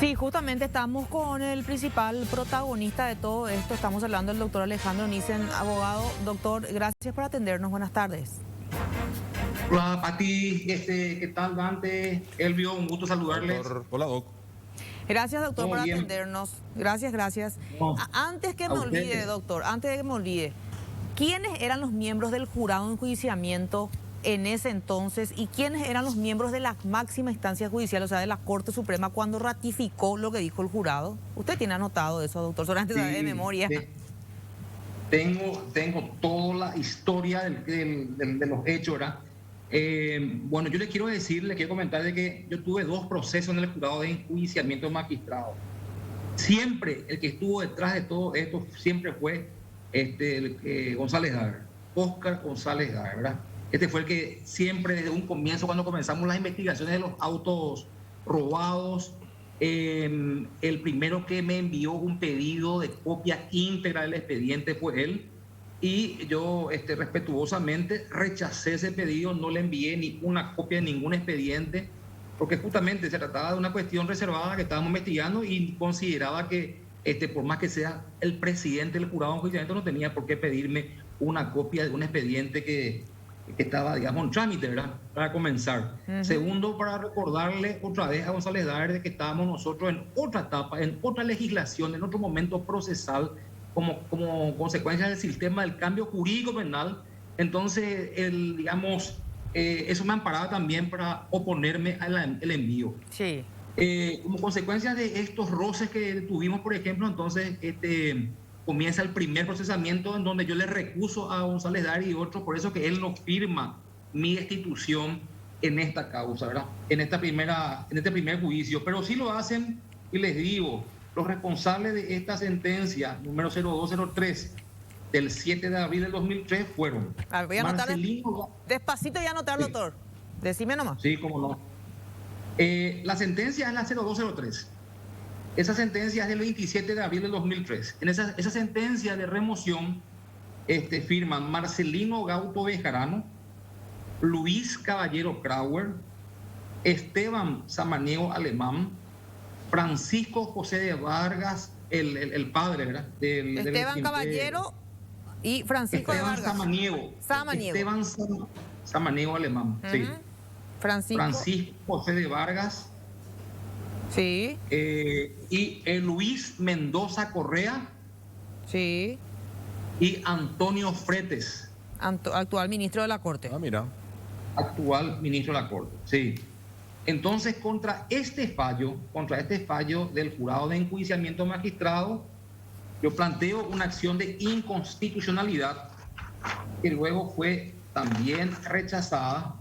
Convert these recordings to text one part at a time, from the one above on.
Sí, justamente estamos con el principal protagonista de todo esto. Estamos hablando del doctor Alejandro Nissen, abogado. Doctor, gracias por atendernos. Buenas tardes. Hola, Pati, ¿qué tal, Dante? Elvio, un gusto saludarles. Hola, Doc. Gracias, doctor, ¿Todo por bien? atendernos. Gracias. No, Antes que a me olvide, ustedes. doctor, antes de que me olvide, ¿quiénes eran los miembros del jurado de enjuiciamiento en ese entonces y quiénes eran los miembros de la máxima instancia judicial, o sea, de la Corte Suprema, cuando ratificó lo que dijo el jurado? Usted tiene anotado eso, doctor, solamente sabe de Sí, memoria. tengo toda la historia de los hechos, ¿verdad? Bueno, yo le quiero comentar de que yo tuve dos procesos en el jurado de enjuiciamiento de magistrado. Siempre el que estuvo detrás de todo esto siempre fue González Daer, Óscar González Daer, ¿verdad? Este fue el que siempre desde un comienzo, cuando comenzamos las investigaciones de los autos robados, el primero que me envió un pedido de copia íntegra del expediente fue él, y yo respetuosamente rechacé ese pedido, no le envié ni una copia de ningún expediente, porque justamente se trataba de una cuestión reservada que estábamos investigando y consideraba que, por más que sea el presidente del jurado de enjuiciamiento, no tenía por qué pedirme una copia de un expediente que estaba, digamos, en trámite, ¿verdad? Para comenzar. Segundo, para recordarle otra vez a González Daer de que estábamos nosotros en otra etapa, en otra legislación, en otro momento procesal, como consecuencia del sistema del cambio jurídico penal. Entonces, eso me amparaba también para oponerme al envío. Sí. Como consecuencia de estos roces que tuvimos, por ejemplo, entonces comienza el primer procesamiento en donde yo le recuso a González Daer y otros, por eso que él no firma mi destitución en esta causa, ¿verdad? En este primer juicio, pero sí lo hacen, y les digo, los responsables de esta sentencia número 0203 del 7 de abril del 2003 fueron A ver, voy a anotar Marcelino. despacito, voy a anotar, Sí, doctor. Decime nomás. sí, cómo no. La sentencia es la 0203. Esa sentencia es del 27 de abril del 2003. En esa sentencia de remoción firman Marcelino Gauto Bejarano, Luis Caballero Krauer, Esteban Samaniego Alemán, Francisco José de Vargas, el padre, ¿verdad? Esteban Caballero y Francisco de Vargas. Samaniego. Samaniego. Esteban Samaniego Alemán, sí. Francisco José de Vargas. Sí. Y Luis Mendoza Correa. Sí. Y Antonio Fretes. Actual ministro de la Corte. Ah, mira. Actual ministro de la Corte, sí. Entonces, contra este fallo del jurado de enjuiciamiento magistrado, yo planteo una acción de inconstitucionalidad que luego fue también rechazada,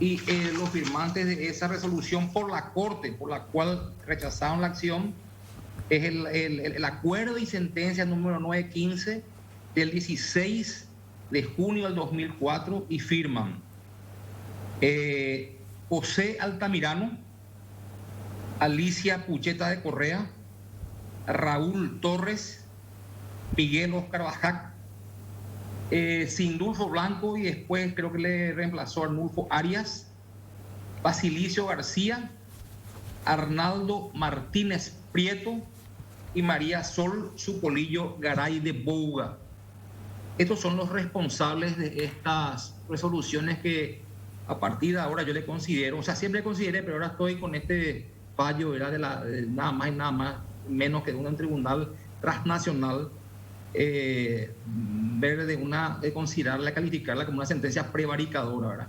y los firmantes de esa resolución por la Corte, por la cual rechazaron la acción, es el acuerdo y sentencia número 915 del 16 de junio del 2004, y firman José Altamirano, Alicia Pucheta de Correa, Raúl Torres, Miguel Oscar Bajac, Sindulfo Blanco, y después creo que le reemplazó Arnulfo Arias, Basilicio García, Arnaldo Martínez Prieto y María Sol Supolillo Garay de Bouga. Estos son los responsables de estas resoluciones que a partir de ahora yo le considero, o sea, siempre consideré, pero ahora estoy con este fallo, era de nada más y nada más, menos que de un tribunal transnacional, de considerarla, calificarla como una sentencia prevaricadora, ¿verdad?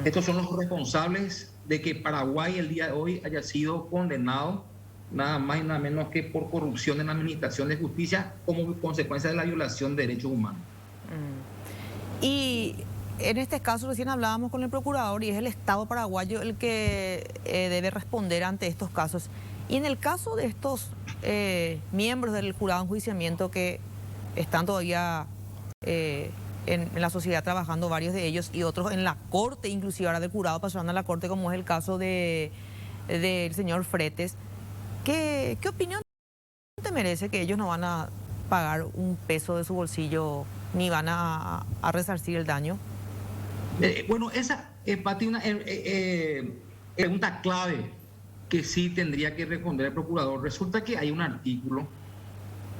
Estos son los responsables de que Paraguay el día de hoy haya sido condenado nada más y nada menos que por corrupción en la administración de justicia como consecuencia de la violación de derechos humanos. Y en este caso recién hablábamos con el procurador y es el Estado paraguayo el que debe responder ante estos casos. Y en el caso de estos miembros del jurado de enjuiciamiento que están todavía en la sociedad trabajando, varios de ellos, y otros en la Corte, inclusive ahora del jurado pasando a la Corte, como es el caso del señor Fretes, ¿qué opinión te merece que ellos no van a pagar un peso de su bolsillo ni van a resarcir el daño? Bueno, esa es, Pati, una pregunta clave que sí tendría que responder el procurador. Resulta que hay un artículo,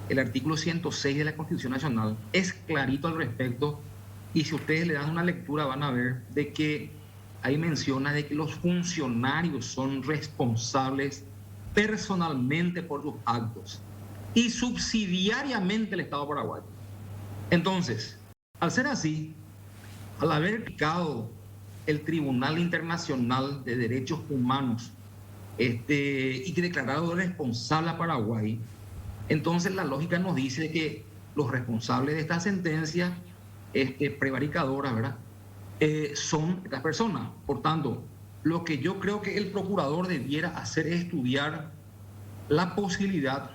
el artículo 106 de la Constitución Nacional, es clarito al respecto, y si ustedes le dan una lectura van a ver de que ahí menciona de que los funcionarios son responsables personalmente por sus actos y subsidiariamente el Estado paraguayo. Entonces, al ser así, al haber aplicado el Tribunal Internacional de Derechos Humanos y que declarado responsable a Paraguay, entonces la lógica nos dice que los responsables de esta sentencia prevaricadora, ¿verdad? Son estas personas. Por tanto, lo que yo creo que el procurador debiera hacer es estudiar la posibilidad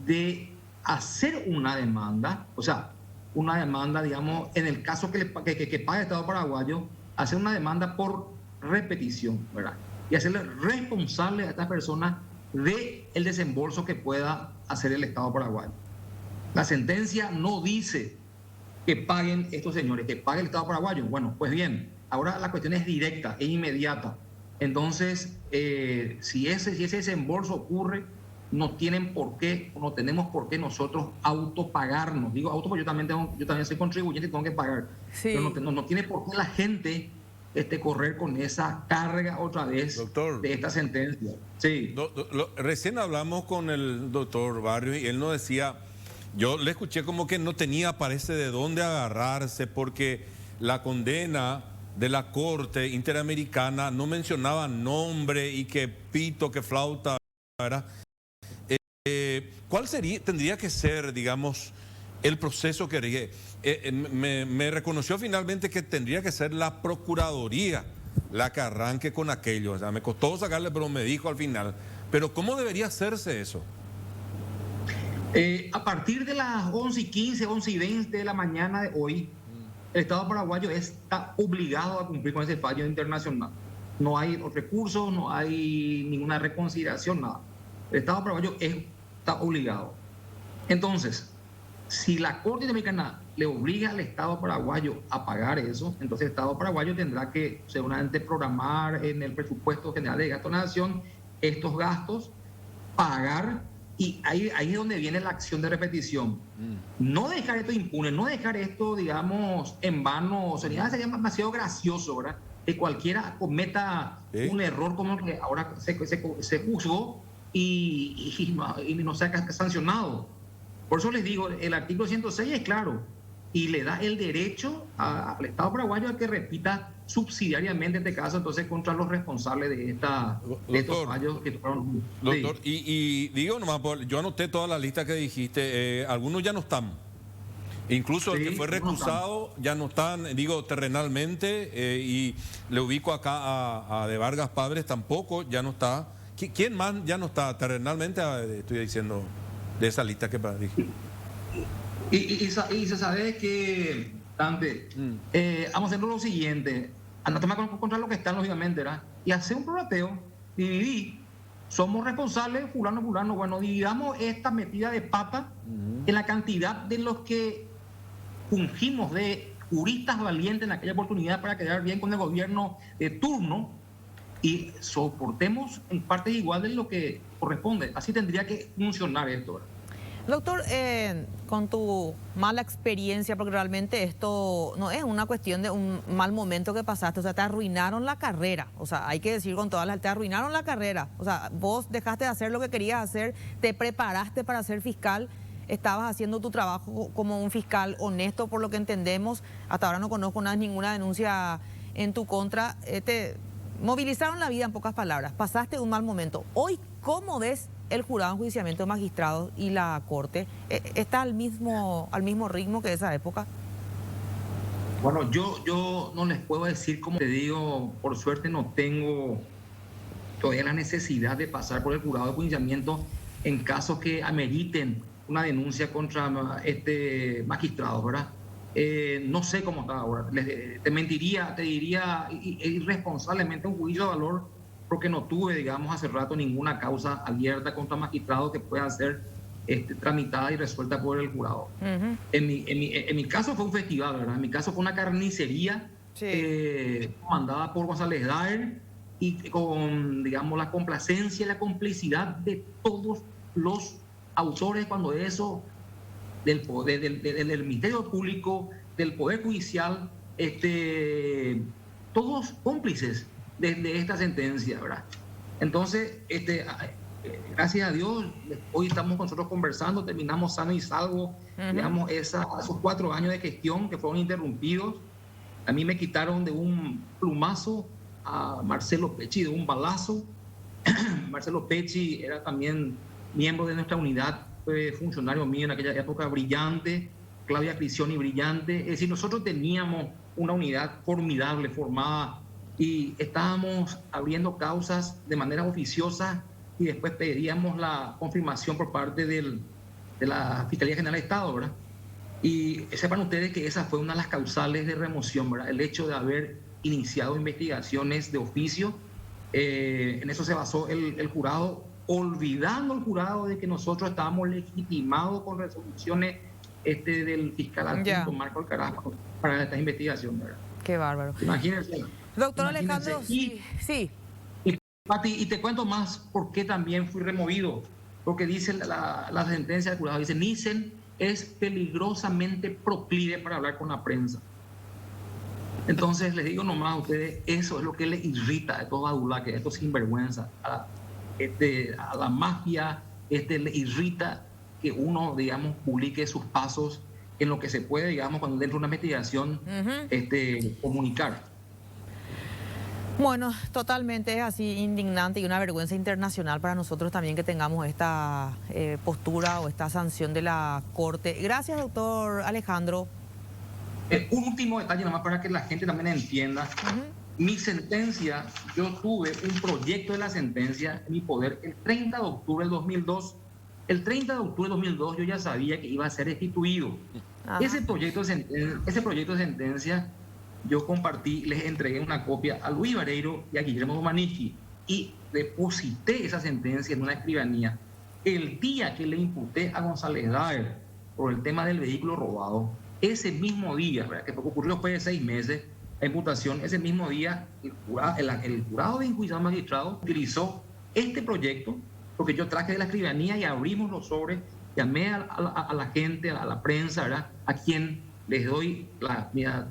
de hacer una demanda, o sea, una demanda, digamos, en el caso que pague el Estado paraguayo, hacer una demanda por repetición, ¿verdad? Y hacerle responsable a estas personas del desembolso que pueda hacer el Estado paraguayo. La sentencia no dice que paguen estos señores, que pague el Estado paraguayo. Bueno, pues bien, ahora la cuestión es directa, es inmediata. Entonces, si ese desembolso ocurre, no tienen por qué, no tenemos por qué nosotros autopagarnos. Digo auto porque yo también soy contribuyente y tengo que pagar. Sí. Pero no tiene por qué la gente correr con esa carga otra vez, doctor, de esta sentencia. Sí. Recién hablamos con el doctor Barrios y él nos decía, yo le escuché como que no tenía, parece, de dónde agarrarse, porque la condena de la Corte Interamericana no mencionaba nombre y que pito, que flauta, ¿verdad? ¿Cuál tendría que ser, digamos, el proceso que me reconoció finalmente que tendría que ser la Procuraduría la que arranque con aquello? O sea, me costó sacarle, pero me dijo al final. Pero ¿cómo debería hacerse eso? A partir de las 11:15, 11:20 de la mañana de hoy, el Estado paraguayo está obligado a cumplir con ese fallo internacional. No hay recursos, no hay ninguna reconsideración, nada. El Estado paraguayo está obligado. Entonces, si la Corte Interamericana le obliga al Estado paraguayo a pagar eso, entonces el Estado paraguayo tendrá que seguramente programar en el presupuesto general de gasto de la nación estos gastos, pagar, y ahí es donde viene la acción de repetición. No dejar esto impune, no dejar esto, digamos, en vano. Sería demasiado gracioso, ¿verdad? Que cualquiera cometa un error como el que ahora se juzgó y no sea sancionado. Por eso les digo, el artículo 106 es claro y le da el derecho al Estado paraguayo a que repita subsidiariamente este caso, entonces contra los responsables de estos fallos que fueron. Doctor, sí. y digo nomás, yo anoté toda la lista que dijiste, algunos ya no están. Incluso el que fue recusado ya no están, digo, terrenalmente, y le ubico acá a De Vargas Padres tampoco, ya no está. ¿Quién más ya no está terrenalmente? Estoy diciendo de esa lista que dije. Y se sabe que, Dante, vamos a hacer lo siguiente, a tomar contra lo que están, lógicamente, ¿verdad? Y hacer un prorrateo, dividir, somos responsables, fulano, bueno, dividamos esta metida de pata en la cantidad de los que fungimos de juristas valientes en aquella oportunidad para quedar bien con el gobierno de turno, y soportemos en partes iguales de lo que corresponde. Así tendría que funcionar esto, ¿verdad? Doctor, con tu mala experiencia, porque realmente esto no es una cuestión de un mal momento que pasaste, o sea, te arruinaron la carrera, o sea, hay que decir con todas las, te arruinaron la carrera, o sea, vos dejaste de hacer lo que querías hacer, te preparaste para ser fiscal, estabas haciendo tu trabajo como un fiscal honesto, por lo que entendemos, hasta ahora no conozco ninguna denuncia en tu contra, te movilizaron la vida en pocas palabras, pasaste un mal momento. Hoy, ¿cómo ves el jurado de enjuiciamiento de magistrados y la Corte? ¿Está al mismo ritmo que esa época? Bueno, yo no les puedo decir, como te digo, por suerte no tengo todavía la necesidad de pasar por el jurado de enjuiciamiento en casos que ameriten una denuncia contra magistrados, ¿verdad? No sé cómo está ahora. Te mentiría, te diría irresponsablemente un juicio de valor, porque no tuve, digamos, hace rato ninguna causa abierta contra magistrados que pueda ser tramitada y resuelta por el jurado. En mi caso fue un festival, ¿verdad? En mi caso fue una carnicería, sí, comandada por González Daer, y con, digamos, la complacencia y la complicidad de todos los autores cuando eso del poder, del Ministerio Público, del Poder Judicial, todos cómplices de esta sentencia, ¿verdad? Entonces, gracias a Dios, hoy estamos nosotros conversando, terminamos sano y salvo, digamos, esos 4 años de gestión que fueron interrumpidos. A mí me quitaron de un plumazo, a Marcelo Pecci de un balazo. Marcelo Pecci era también miembro de nuestra unidad, fue funcionario mío en aquella época, brillante. Claudia Cricioni, brillante. Es decir, nosotros teníamos una unidad formidable formada y estábamos abriendo causas de manera oficiosa y después pedíamos la confirmación por parte de la Fiscalía General de Estado, ¿verdad? Y sepan ustedes que esa fue una de las causales de remoción, ¿verdad? El hecho de haber iniciado investigaciones de oficio. En eso se basó el jurado, olvidando el jurado de que nosotros estábamos legitimados con resoluciones del fiscal adjunto Marco Alcaraz para esta investigación, ¿verdad? Qué bárbaro. Imagínense. Doctor Alejandro, sí. Y, Pati, y te cuento más por qué también fui removido. Porque dice la sentencia del jurado, dice, Nissen es peligrosamente proclive para hablar con la prensa. Entonces, les digo nomás a ustedes, eso es lo que les irrita a estos adulaques, a estos sinvergüenza, a la mafia, le irrita que uno, digamos, publique sus pasos en lo que se puede, digamos, cuando dentro de una investigación, comunicar. Bueno, totalmente es así indignante y una vergüenza internacional para nosotros también que tengamos esta postura o esta sanción de la Corte. Gracias, doctor Alejandro. Un último detalle nomás para que la gente también entienda. Mi sentencia, yo tuve un proyecto de la sentencia en mi poder el 30 de octubre del 2002. El 30 de octubre del 2002 yo ya sabía que iba a ser destituido. Ese proyecto de sentencia yo compartí, les entregué una copia a Luis Vareiro y a Guillermo Domanici y deposité esa sentencia en una escribanía. El día que le imputé a González Daer por el tema del vehículo robado, ese mismo día, ¿verdad?, que ocurrió después de 6 meses, la imputación, ese mismo día, el jurado de enjuiciado magistrado utilizó este proyecto, porque yo traje de la escribanía y abrimos los sobres, llamé a la gente, a la prensa, ¿verdad?, a quien les doy las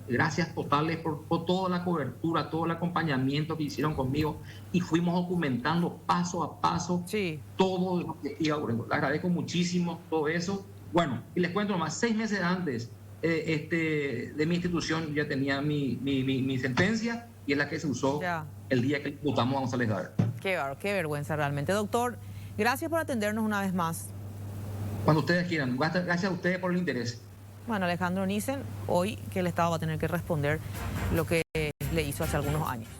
gracias totales por toda la cobertura, todo el acompañamiento que hicieron conmigo y fuimos documentando paso a paso todo lo que iba ocurriendo. Les agradezco muchísimo todo eso. Bueno, y les cuento nomás, 6 meses antes de mi institución ya tenía mi sentencia y es la que se usó el día que votamos a González Daer. Qué vergüenza realmente. Doctor, gracias por atendernos una vez más. Cuando ustedes quieran. Gracias a ustedes por el interés. Bueno, Alejandro Nissen, hoy que el Estado va a tener que responder lo que le hizo hace algunos años.